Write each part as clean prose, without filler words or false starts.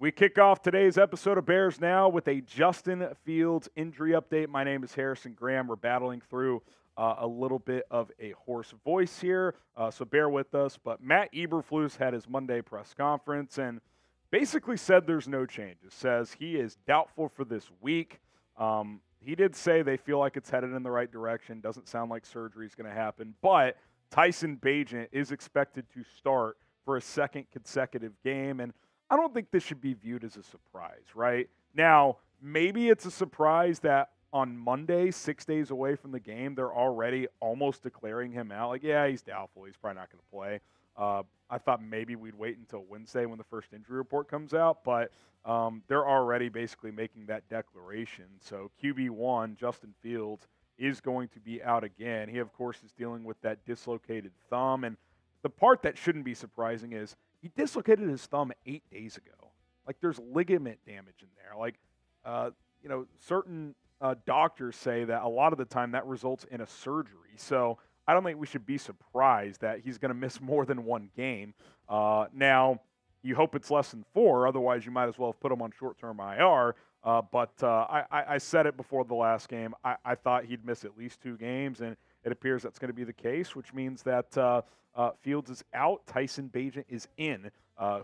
We kick off today's episode of Bears Now with a Justin Fields injury update. My name is Harrison Graham. We're battling through a little bit of a hoarse voice here, so bear with us. But Matt Eberflus had his Monday press conference and basically said there's no changes. Says he is doubtful for this week. He did say they feel like it's headed in the right direction. Doesn't sound like surgery is going to happen. But Tyson Bagent is expected to start for a second consecutive game, and I don't think this should be viewed as a surprise, right? Now, maybe it's a surprise that on Monday, 6 days away from the game, they're already almost declaring him out. Like, yeah, he's doubtful. He's probably not going to play. I thought maybe we'd wait until Wednesday when the first injury report comes out, but they're already basically making that declaration. So QB1, Justin Fields, is going to be out again. He, of course, is dealing with that dislocated thumb, and the part that shouldn't be surprising is he dislocated his thumb 8 days ago. Like, there's ligament damage in there. Like, certain doctors say that a lot of the time that results in a surgery. So I don't think we should be surprised that he's going to miss more than one game. Now, you hope it's less than 4. Otherwise, you might as well have put him on short-term IR. But I said it before the last game. I thought he'd miss at least 2 games, and it appears that's going to be the case, which means that Fields is out. Tyson Bagent is in,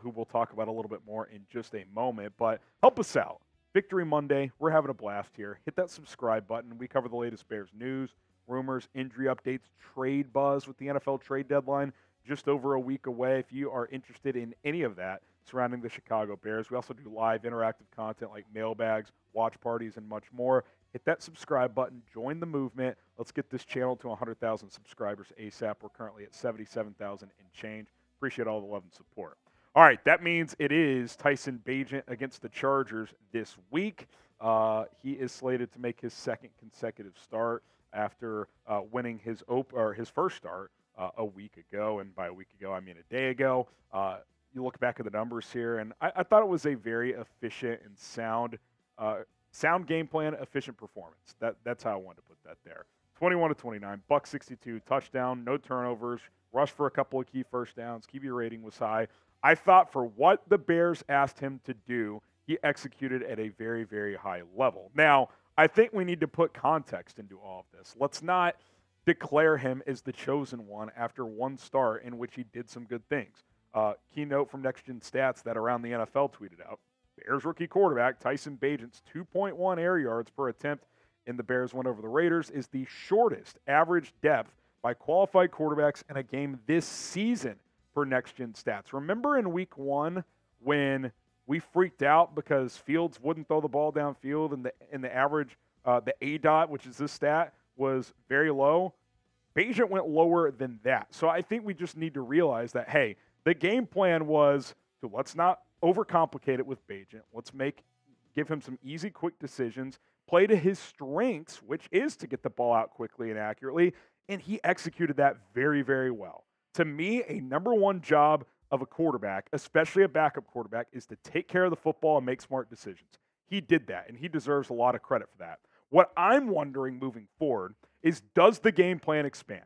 who we'll talk about a little bit more in just a moment. But help us out. Victory Monday. We're having a blast here. Hit that subscribe button. We cover the latest Bears news, rumors, injury updates, trade buzz with the NFL trade deadline just over a week away. If you are interested in any of that surrounding the Chicago Bears, we also do live interactive content like mailbags, watch parties, and much more. Hit that subscribe button. Join the movement. Let's get this channel to 100,000 subscribers ASAP. We're currently at 77,000 and change. Appreciate all the love and support. All right, that means it is Tyson Bagent against the Chargers this week. He is slated to make his second consecutive start after winning his first start a week ago. And by a week ago, I mean a day ago. You look back at the numbers here, and I thought it was a very efficient and sound game plan, efficient performance. That's how I wanted to put that there. 21-29, buck 62, touchdown, no turnovers, rushed for a couple of key first downs. QB rating was high. I thought for what the Bears asked him to do, he executed at a very, very high level. Now, I think we need to put context into all of this. Let's not declare him as the chosen one after one start in which he did some good things. Keynote from Next Gen Stats that Around the NFL tweeted out. Bears rookie quarterback Tyson Bagent's 2.1 air yards per attempt in the Bears win over the Raiders is the shortest average depth by qualified quarterbacks in a game this season per Next Gen Stats. Remember in week 1 when we freaked out because Fields wouldn't throw the ball downfield and the average, the ADOT, which is this stat, was very low? Bagent went lower than that. So I think we just need to realize that, hey, the game plan was to let's not overcomplicate it with Bagent. Let's give him some easy, quick decisions, play to his strengths, which is to get the ball out quickly and accurately, and he executed that very, very well. To me, a number one job of a quarterback, especially a backup quarterback, is to take care of the football and make smart decisions. He did that, and he deserves a lot of credit for that. What I'm wondering moving forward is, does the game plan expand?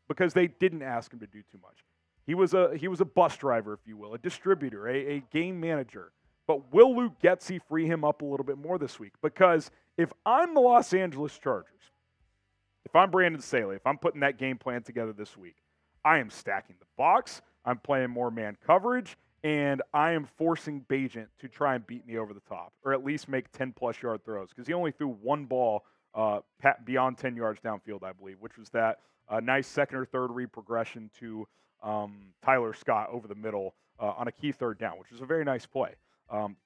Because they didn't ask him to do too much. He was a bus driver, if you will, a distributor, a game manager. But will Luke Getsy free him up a little bit more this week? Because if I'm the Los Angeles Chargers, if I'm Brandon Staley, if I'm putting that game plan together this week, I am stacking the box, I'm playing more man coverage, and I am forcing Bagent to try and beat me over the top, or at least make 10-plus yard throws, because he only threw one ball beyond 10 yards downfield, I believe, which was that nice second or third read progression to Tyler Scott over the middle on a key third down, which was a very nice play.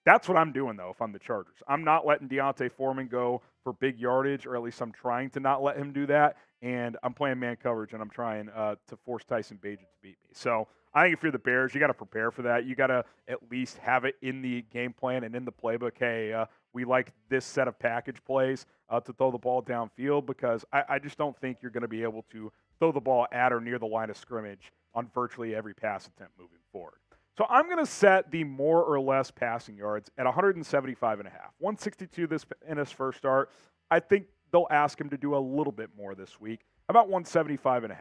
That's what I'm doing, though, if I'm the Chargers. I'm not letting Deontay Foreman go for big yardage, or at least I'm trying to not let him do that, and I'm playing man coverage, and I'm trying to force Tyson Bagent to beat me. So I think if you're the Bears, you got to prepare for that. You got to at least have it in the game plan and in the playbook. Hey, we like this set of package plays to throw the ball downfield, because I just don't think you're going to be able to throw the ball at or near the line of scrimmage on virtually every pass attempt moving forward. So I'm going to set the more or less passing yards at 175.5. 162 in his first start. I think they'll ask him to do a little bit more this week, about 175.5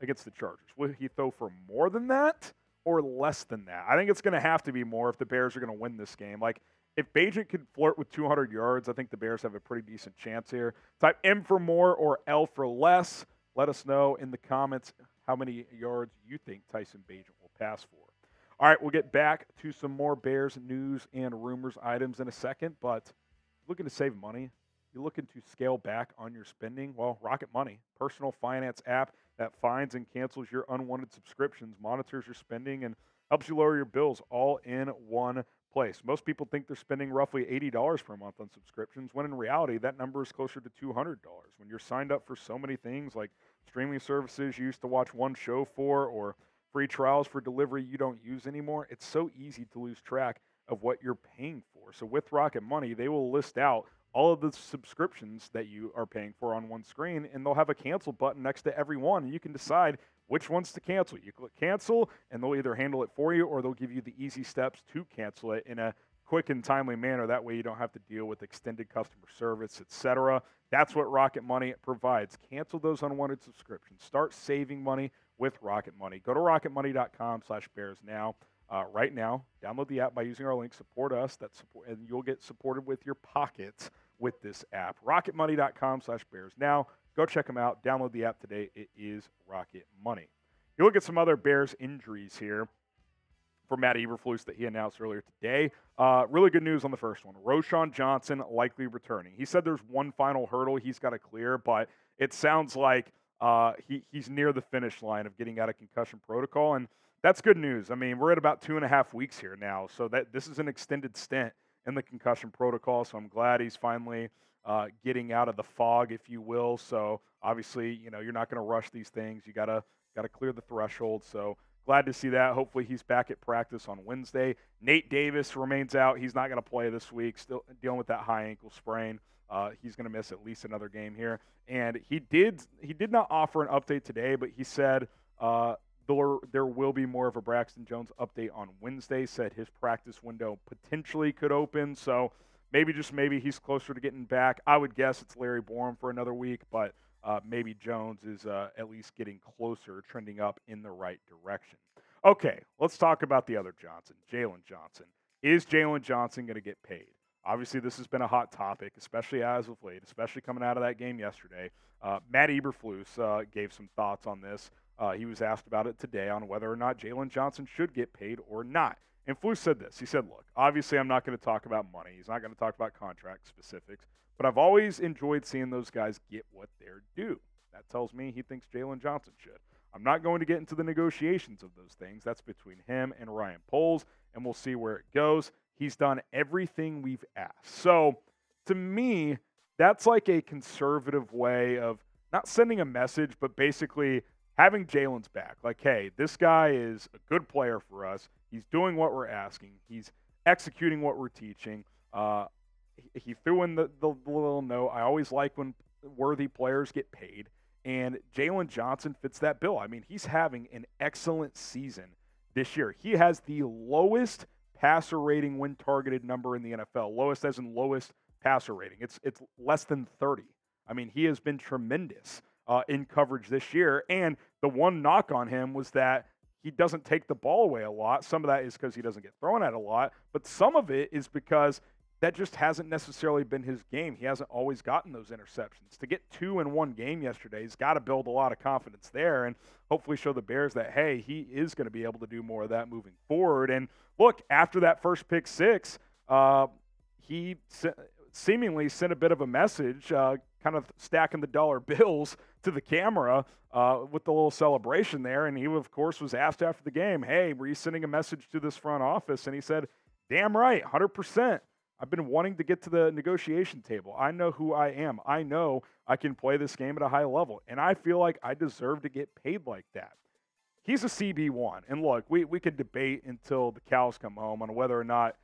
against the Chargers. Will he throw for more than that? or less than that. I think it's going to have to be more if the Bears are going to win this game. Like, if Bagent could flirt with 200 yards, I think the Bears have a pretty decent chance here. Type M for more or L for less. Let us know in the comments how many yards you think Tyson Bagent will pass for. All right, we'll get back to some more Bears news and rumors items in a second, but looking to save money? You're looking to scale back on your spending? Well, Rocket Money, personal finance app that finds and cancels your unwanted subscriptions, monitors your spending, and helps you lower your bills all in one place. Most people think they're spending roughly $80 per month on subscriptions, when in reality, that number is closer to $200. When you're signed up for so many things like streaming services you used to watch one show for, or free trials for delivery you don't use anymore, it's so easy to lose track of what you're paying for. So with Rocket Money, they will list out all of the subscriptions that you are paying for on one screen, and they'll have a cancel button next to every one, and you can decide which ones to cancel. You click cancel, and they'll either handle it for you, or they'll give you the easy steps to cancel it in a quick and timely manner. That way you don't have to deal with extended customer service, etc. That's what Rocket Money provides. Cancel those unwanted subscriptions. Start saving money with Rocket Money. Go to rocketmoney.com/bears now. Right now, download the app by using our link, support us, and you'll get supported with your pockets with this app. rocketmoney.com/bears now. Go check them out. Download the app today. It is Rocket Money. You look at some other Bears injuries here for Matt Eberflus that he announced earlier today. Really good news on the first one. Jaylon Johnson likely returning. He said there's one final hurdle he's got to clear, but it sounds like he's near the finish line of getting out of concussion protocol, and that's good news. I mean, we're at about 2.5 weeks here now, so that this is an extended stint in the concussion protocol, so I'm glad he's finally getting out of the fog, if you will. So obviously, you're not going to rush these things. You gotta clear the threshold. So glad to see that. Hopefully he's back at practice on Wednesday. Nate Davis remains out. He's not going to play this week, still dealing with that high ankle sprain. He's going to miss at least another game here. And he did not offer an update today, but he said there will be more of a Braxton Jones update on Wednesday. Said his practice window potentially could open, so maybe he's closer to getting back. I would guess it's Larry Borum for another week, but maybe Jones is at least getting closer, trending up in the right direction. Okay, let's talk about the other Johnson, Jaylon Johnson. Is Jaylon Johnson going to get paid? Obviously, this has been a hot topic, especially as of late, especially coming out of that game yesterday. Matt Eberflus gave some thoughts on this. He was asked about it today on whether or not Jaylon Johnson should get paid or not. And Flus said this. He said, look, obviously I'm not going to talk about money. He's not going to talk about contract specifics. But I've always enjoyed seeing those guys get what they're due. That tells me he thinks Jaylon Johnson should. I'm not going to get into the negotiations of those things. That's between him and Ryan Poles, and we'll see where it goes. He's done everything we've asked. So to me, that's like a conservative way of not sending a message, but basically having Jaylon's back. Like, hey, this guy is a good player for us. He's doing what we're asking. He's executing what we're teaching. He threw in the little note. I always like when worthy players get paid. And Jaylon Johnson fits that bill. I mean, he's having an excellent season this year. He has the lowest passer rating when targeted number in the NFL. Lowest as in lowest passer rating. It's less than 30. I mean, he has been tremendous in coverage this year. And the one knock on him was that he doesn't take the ball away a lot. Some of that is because he doesn't get thrown at a lot. But some of it is because that just hasn't necessarily been his game. He hasn't always gotten those interceptions. To get 2 in one game yesterday, he's got to build a lot of confidence there and hopefully show the Bears that, hey, he is going to be able to do more of that moving forward. And look, after that first pick six, he seemingly sent a bit of a message, kind of stacking the dollar bills to the camera with the little celebration there. And he, of course, was asked after the game, hey, were you sending a message to this front office? And he said, damn right, 100%. I've been wanting to get to the negotiation table. I know who I am. I know I can play this game at a high level, and I feel like I deserve to get paid like that. He's a CB1, and look, we could debate until the cows come home on whether or not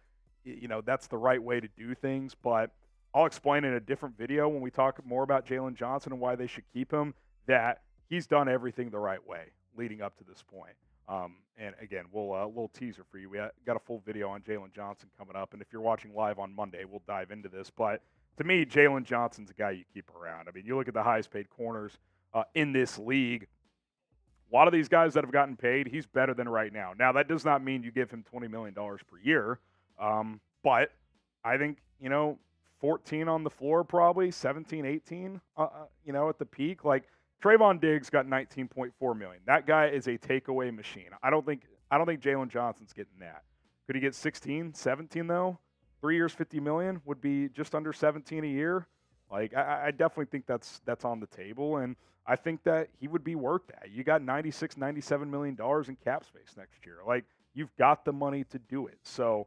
that's the right way to do things, but I'll explain in a different video when we talk more about Jaylon Johnson and why they should keep him, that he's done everything the right way leading up to this point. And again, we'll a little teaser for you. We got a full video on Jaylon Johnson coming up, and if you're watching live on Monday, we'll dive into this. But to me, Jaylon Johnson's a guy you keep around. I mean, you look at the highest paid corners in this league, A lot of these guys that have gotten paid, he's better than right now. Now, that does not mean you give him $20 million per year, but I think, 14 on the floor probably, 17, 18, at the peak. Like, Trayvon Diggs got 19.4 million. That guy is a takeaway machine. I don't think Jaylon Johnson's getting that. Could he get 16, 17 though? 3 years, 50 million would be just under 17 a year. Like, I definitely think that's on the table, and I think that he would be worth that. You got $96, $97 million in cap space next year. Like, you've got the money to do it. So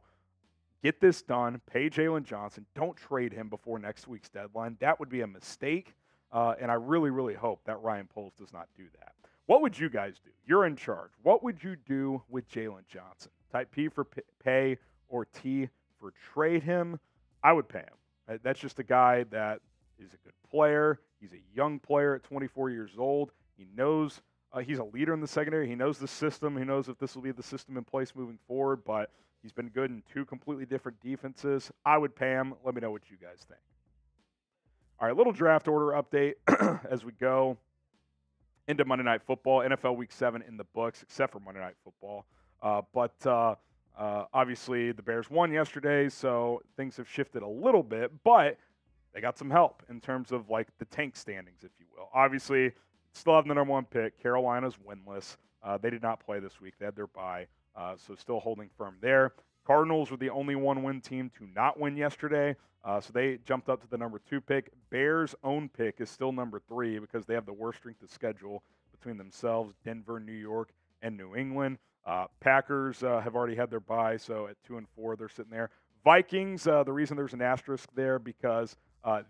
get this done. Pay Jaylon Johnson. Don't trade him before next week's deadline. That would be a mistake, and I really, really hope that Ryan Poles does not do that. What would you guys do? You're in charge. What would you do with Jaylon Johnson? Type P for pay or T for trade him. I would pay him. That's just a guy that is a good player. He's a young player at 24 years old. He knows he's a leader in the secondary. He knows the system. He knows if this will be the system in place moving forward, but he's been good in 2 completely different defenses. I would pay him. Let me know what you guys think. All right, little draft order update as we go into Monday Night Football. NFL Week 7 in the books, except for Monday Night Football. But obviously the Bears won yesterday, so things have shifted a little bit, but they got some help in terms of like the tank standings, if you will. Obviously, still have the number 1 pick. Carolina's winless. They did not play this week. They had their bye, so still holding firm there. Cardinals were the only 1-win team to not win yesterday, so they jumped up to the number 2 pick. Bears' own pick is still number 3 because they have the worst strength of schedule between themselves, Denver, New York, and New England. Packers have already had their bye, so at 2 and 4, they're sitting there. Vikings, the reason there's an asterisk there because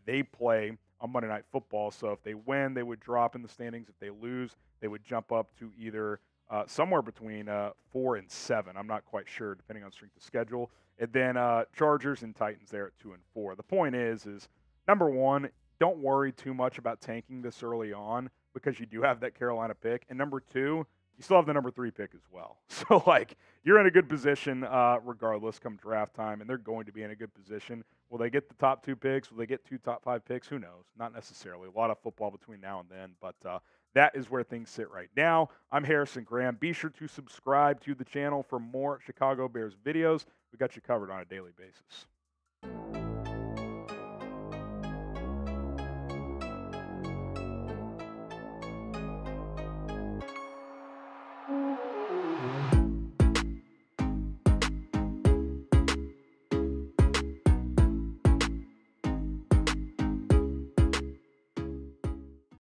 they play on Monday Night Football, so if they win, they would drop in the standings. If they lose, they would jump up to either somewhere between 4 and 7. I'm not quite sure, depending on strength of schedule. And then Chargers and Titans there at 2 and 4. The point is number 1, don't worry too much about tanking this early on because you do have that Carolina pick. And number 2, you still have the number 3 pick as well. So, like, you're in a good position regardless come draft time, and they're going to be in a good position. Will they get the top 2 picks? Will they get 2 top 5 picks? Who knows? Not necessarily. A lot of football between now and then, but that is where things sit right now. I'm Harrison Graham. Be sure to subscribe to the channel for more Chicago Bears videos. We got you covered on a daily basis.